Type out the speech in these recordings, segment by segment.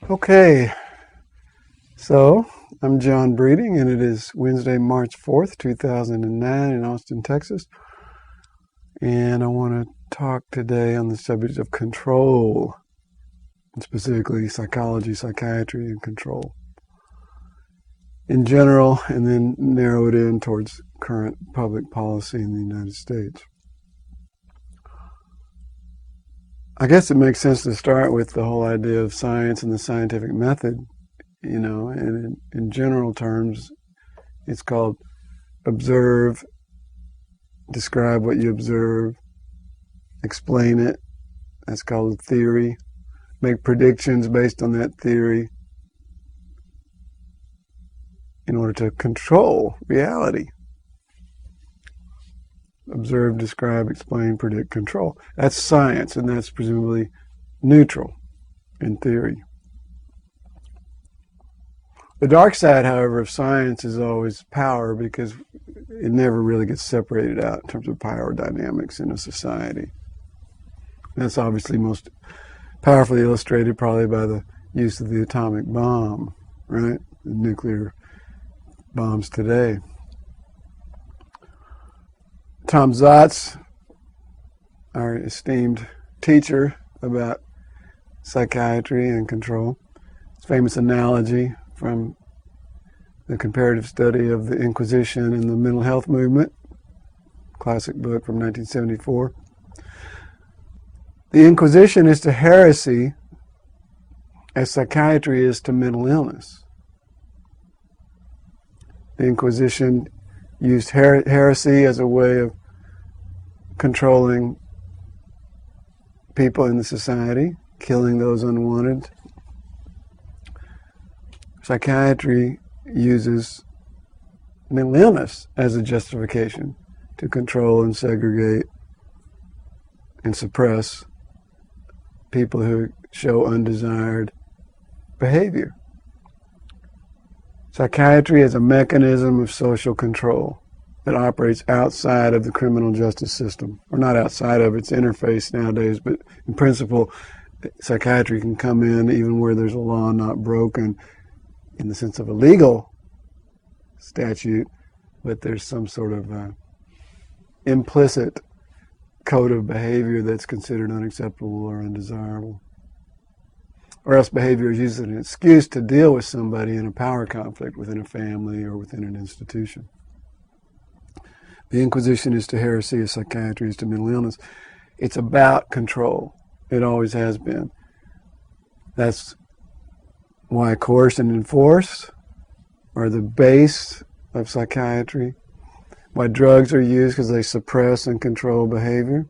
Okay, so I'm John Breeding, and it is Wednesday, March 4th, 2009 in Austin, Texas. And I want to talk today on the subject of control, and specifically psychology, psychiatry, and control in general, and then narrow it in towards current public policy in the United States. I guess it makes sense to start with the whole idea of science and the scientific method, and in general terms, it's called observe, describe what you observe, explain it, that's called theory, make predictions based on that theory in order to control reality. Observe, describe, explain, predict, control. That's science, and that's presumably neutral in theory. The dark side, however, of science is always power, because it never really gets separated out in terms of power dynamics in a society. That's obviously most powerfully illustrated probably by the use of the atomic bomb, right? The nuclear bombs today. Tom Zotz, our esteemed teacher about psychiatry and control, his famous analogy from the comparative study of the Inquisition and the mental health movement, classic book from 1974. The Inquisition is to heresy as psychiatry is to mental illness. The Inquisition used heresy as a way of controlling people in the society, killing those unwanted. Psychiatry uses mental illness as a justification to control and segregate and suppress people who show undesired behavior. Psychiatry is a mechanism of social control that operates outside of the criminal justice system, or not outside of its interface nowadays, but in principle, psychiatry can come in even where there's a law not broken in the sense of a legal statute, but there's some sort of implicit code of behavior that's considered unacceptable or undesirable. Or else behavior is used as an excuse to deal with somebody in a power conflict within a family or within an institution. The Inquisition is to heresy as psychiatry is to mental illness. It's about control. It always has been. That's why coerce and enforce are the base of psychiatry. Why drugs are used, because they suppress and control behavior.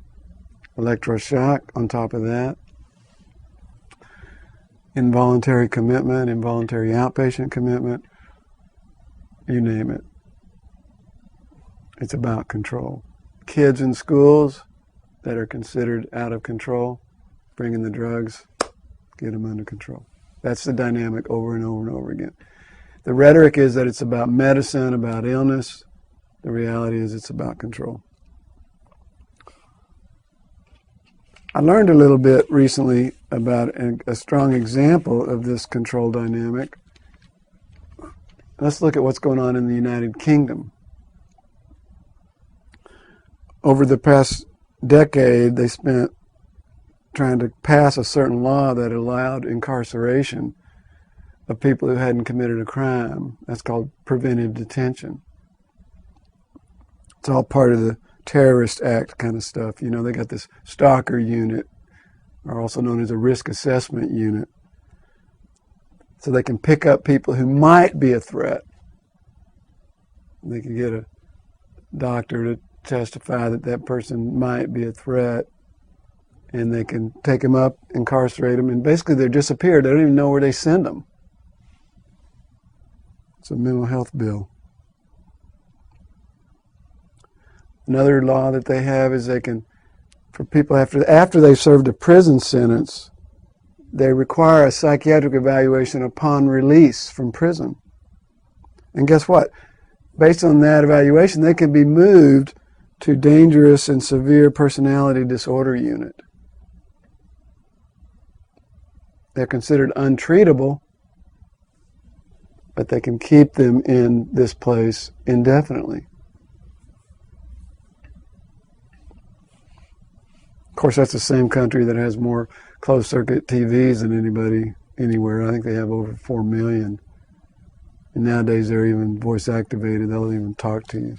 Electroshock on top of that. Involuntary commitment, involuntary outpatient commitment, you name it. It's about control. Kids in schools that are considered out of control, bring in the drugs, get them under control. That's the dynamic over and over and over again. The rhetoric is that it's about medicine, about illness. The reality is it's about control. I learned a little bit recently about a strong example of this control dynamic. Let's look at what's going on in the United Kingdom. Over the past decade, they spent trying to pass a certain law that allowed incarceration of people who hadn't committed a crime. That's called preventive detention. It's all part of the terrorist act kind of stuff. You know, they got this stalker unit, or also known as a risk assessment unit. So they can pick up people who might be a threat. They can get a doctor to testify that that person might be a threat, and they can take them up, incarcerate them, and basically they're disappeared. They don't even know where they send them. It's a mental health bill. Another law that they have is they can, for people after they've served a prison sentence, they require a psychiatric evaluation upon release from prison. And guess what? Based on that evaluation, they can be moved to dangerous and severe personality disorder unit. They're considered untreatable, but they can keep them in this place indefinitely. Of course, that's the same country that has more closed-circuit TVs than anybody anywhere. I think they have over 4 million. And nowadays they're even voice-activated. They'll even talk to you.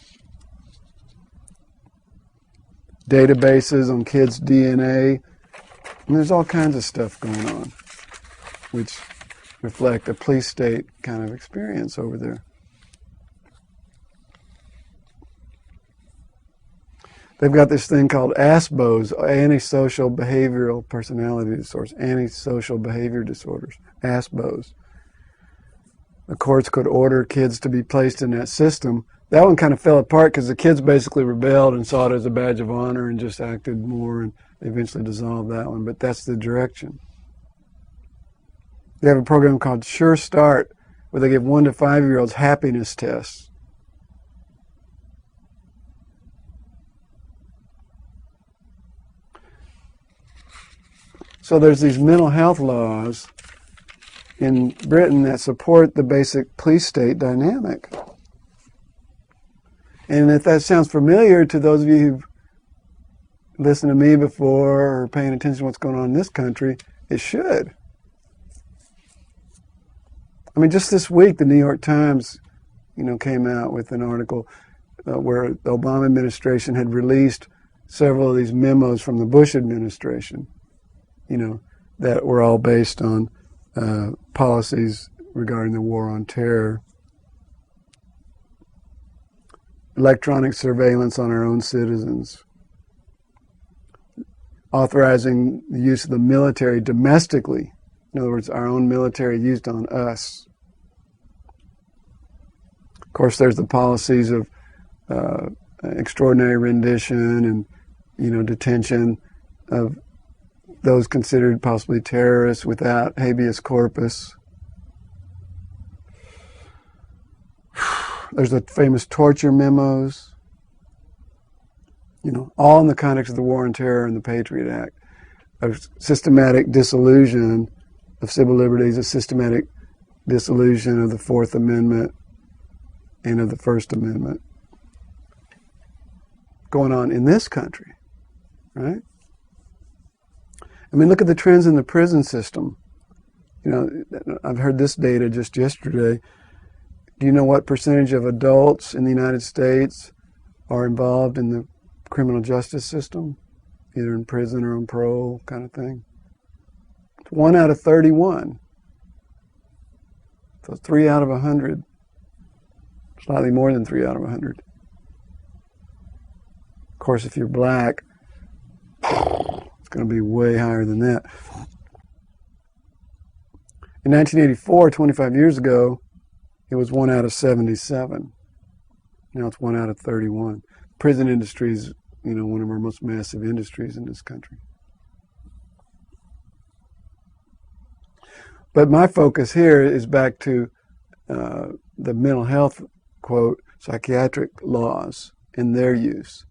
Databases on kids' DNA. And there's all kinds of stuff going on, which reflect a police state kind of experience over there. They've got this thing called ASBOs, antisocial behavioral personality disorders, antisocial behavior disorders, ASBOs. The courts could order kids to be placed in that system. That one kind of fell apart because the kids basically rebelled and saw it as a badge of honor and just acted more, and they eventually dissolved that one, but that's the direction. They have a program called Sure Start where they give 1 to 5-year-olds happiness tests. So there's these mental health laws in Britain that support the basic police state dynamic. And if that sounds familiar to those of you who've listened to me before or paying attention to what's going on in this country, it should. I mean, just this week, the New York Times, came out with an article where the Obama administration had released several of these memos from the Bush administration, that were all based on policies regarding the war on terror. Electronic surveillance on our own citizens. Authorizing the use of the military domestically. In other words, our own military used on us. Of course, there's the policies of extraordinary rendition and, detention of those considered possibly terrorists without habeas corpus. There's the famous torture memos, all in the context of the War on Terror and the Patriot Act, of systematic dissolution of civil liberties, a systematic dissolution of the Fourth Amendment and of the First Amendment going on in this country, right? I mean, look at the trends in the prison system. I've heard this data just yesterday. Do you know what percentage of adults in the United States are involved in the criminal justice system, either in prison or on parole kind of thing? It's 1 out of 31. So 3 out of 100. Slightly more than 3 out of 100. Of course, if you're black, it's going to be way higher than that. In 1984, 25 years ago, it was 1 out of 77. Now it's 1 out of 31. Prison industry is, one of our most massive industries in this country. But my focus here is back to the mental health, quote, psychiatric laws and their use.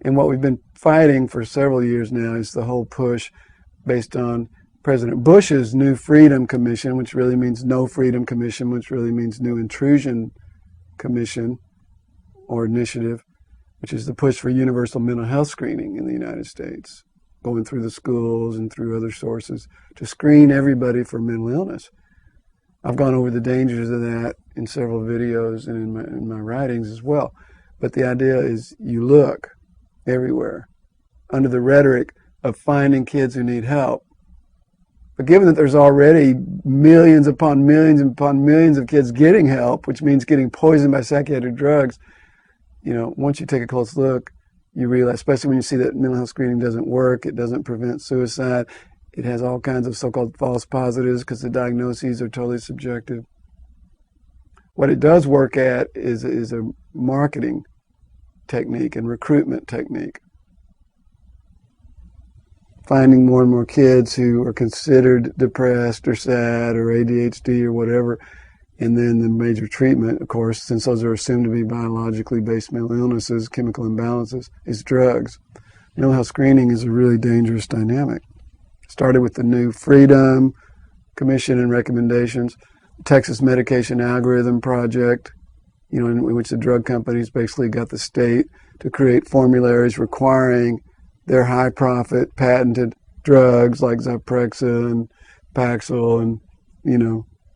And what we've been fighting for several years now is the whole push based on President Bush's New Freedom Commission, which really means No Freedom Commission, which really means New Intrusion Commission or initiative, which is the push for universal mental health screening in the United States, going through the schools and through other sources to screen everybody for mental illness. I've gone over the dangers of that in several videos and in my writings as well. But the idea is you look everywhere under the rhetoric of finding kids who need help. But given that there's already millions upon millions of kids getting help, which means getting poisoned by psychiatric drugs, once you take a close look, you realize, especially when you see that mental health screening doesn't work, it doesn't prevent suicide, it has all kinds of so-called false positives because the diagnoses are totally subjective. What it does work at is a marketing technique and recruitment technique. Finding more and more kids who are considered depressed or sad or ADHD or whatever, and then the major treatment, of course, since those are assumed to be biologically based mental illnesses, chemical imbalances, is drugs. Mental health screening is a really dangerous dynamic. Started with the New Freedom, Commission and recommendations, Texas Medication Algorithm Project, in which the drug companies basically got the state to create formularies requiring their high-profit patented drugs like Zyprexa and Paxil and,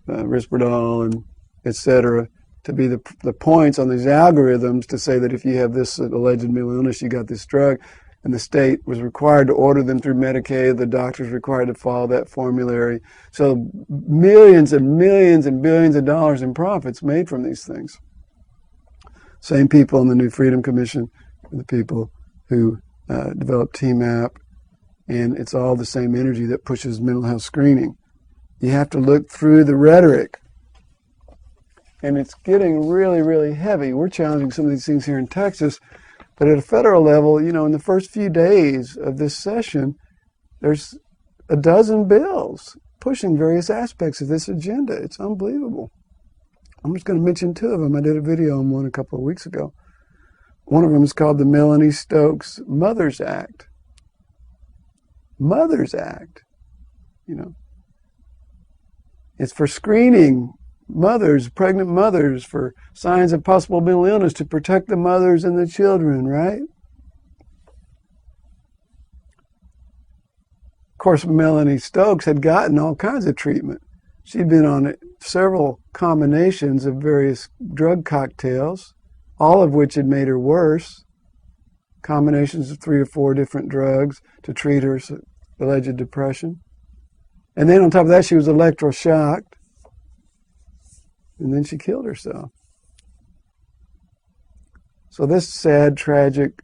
Risperdal and et cetera, to be the points on these algorithms to say that if you have this alleged mental illness, you got this drug. And the state was required to order them through Medicaid. The doctors required to follow that formulary. So millions and millions and billions of dollars in profits made from these things. Same people in the New Freedom Commission, the people who developed TMAP, and it's all the same energy that pushes mental health screening. You have to look through the rhetoric. And it's getting really, really heavy. We're challenging some of these things here in Texas. But at a federal level, in the first few days of this session, there's a dozen bills pushing various aspects of this agenda. It's unbelievable. I'm just going to mention two of them. I did a video on one a couple of weeks ago. One of them is called the Melanie Stokes Mothers Act. Mothers Act. It's for screening mothers, pregnant mothers, for signs of possible mental illness to protect the mothers and the children, right? Of course, Melanie Stokes had gotten all kinds of treatment. She'd been on several combinations of various drug cocktails, all of which had made her worse. Combinations of 3 or 4 different drugs to treat her alleged depression. And then on top of that, she was electroshocked. And then she killed herself. So this sad, tragic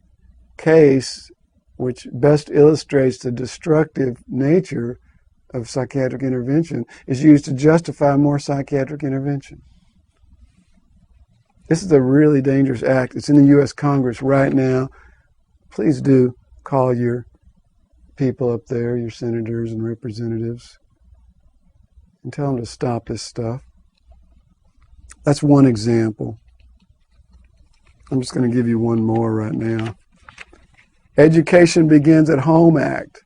case, which best illustrates the destructive nature of psychiatric intervention, is used to justify more psychiatric intervention. This is a really dangerous act. It's in the U.S. Congress right now. Please do call your people up there, your senators and representatives, and tell them to stop this stuff. That's one example. I'm just going to give you one more right now. Education Begins at Home Act.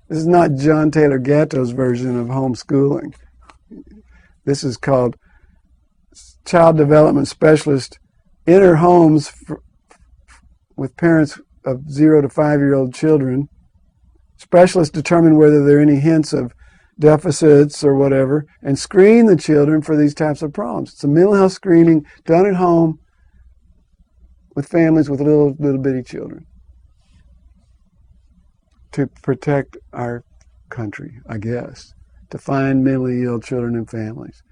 This is not John Taylor Gatto's version of homeschooling. This is called Child Development Specialist enter homes with parents of 0 to 5-year-old children. Specialists determine whether there are any hints of deficits or whatever, and screen the children for these types of problems. It's a mental health screening done at home with families with little bitty children to protect our country, I guess, to find mentally ill children and families,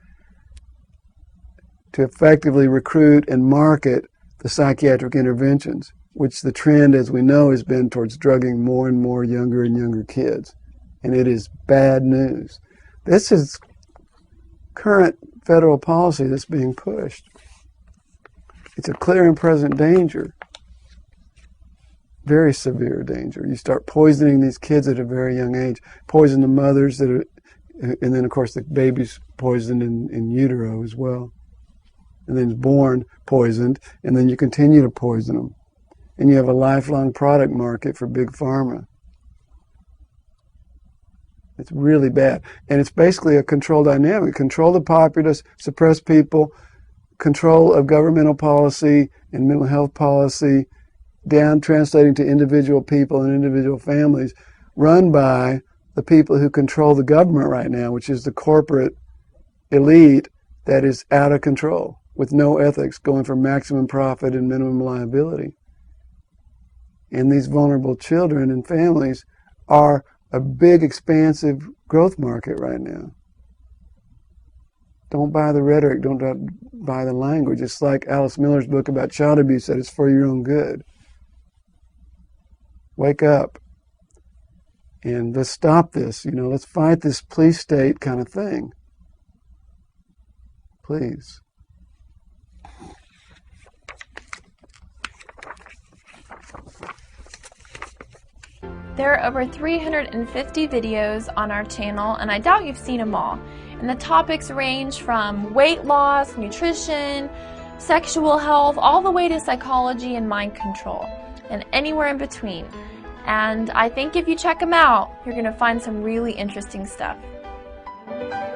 to effectively recruit and market the psychiatric interventions, which the trend, as we know, has been towards drugging more and more younger and younger kids. And it is bad news. This is current federal policy that's being pushed. It's a clear and present danger, very severe danger. You start poisoning these kids at a very young age, poison the mothers, and then of course the baby's poisoned in utero as well. And then it's born poisoned, and then you continue to poison them. And you have a lifelong product market for big pharma. It's really bad. And it's basically a control dynamic. Control the populace, suppress people, control of governmental policy and mental health policy, down translating to individual people and individual families, run by the people who control the government right now, which is the corporate elite that is out of control, with no ethics, going for maximum profit and minimum liability. And these vulnerable children and families are a big, expansive growth market right now. Don't buy the rhetoric. Don't buy the language. It's like Alice Miller's book about child abuse, that it's for your own good. Wake up. And let's stop this. Let's fight this police state kind of thing. Please. There are over 350 videos on our channel, and I doubt you've seen them all. And the topics range from weight loss, nutrition, sexual health, all the way to psychology and mind control, and anywhere in between. And I think if you check them out, you're going to find some really interesting stuff. you.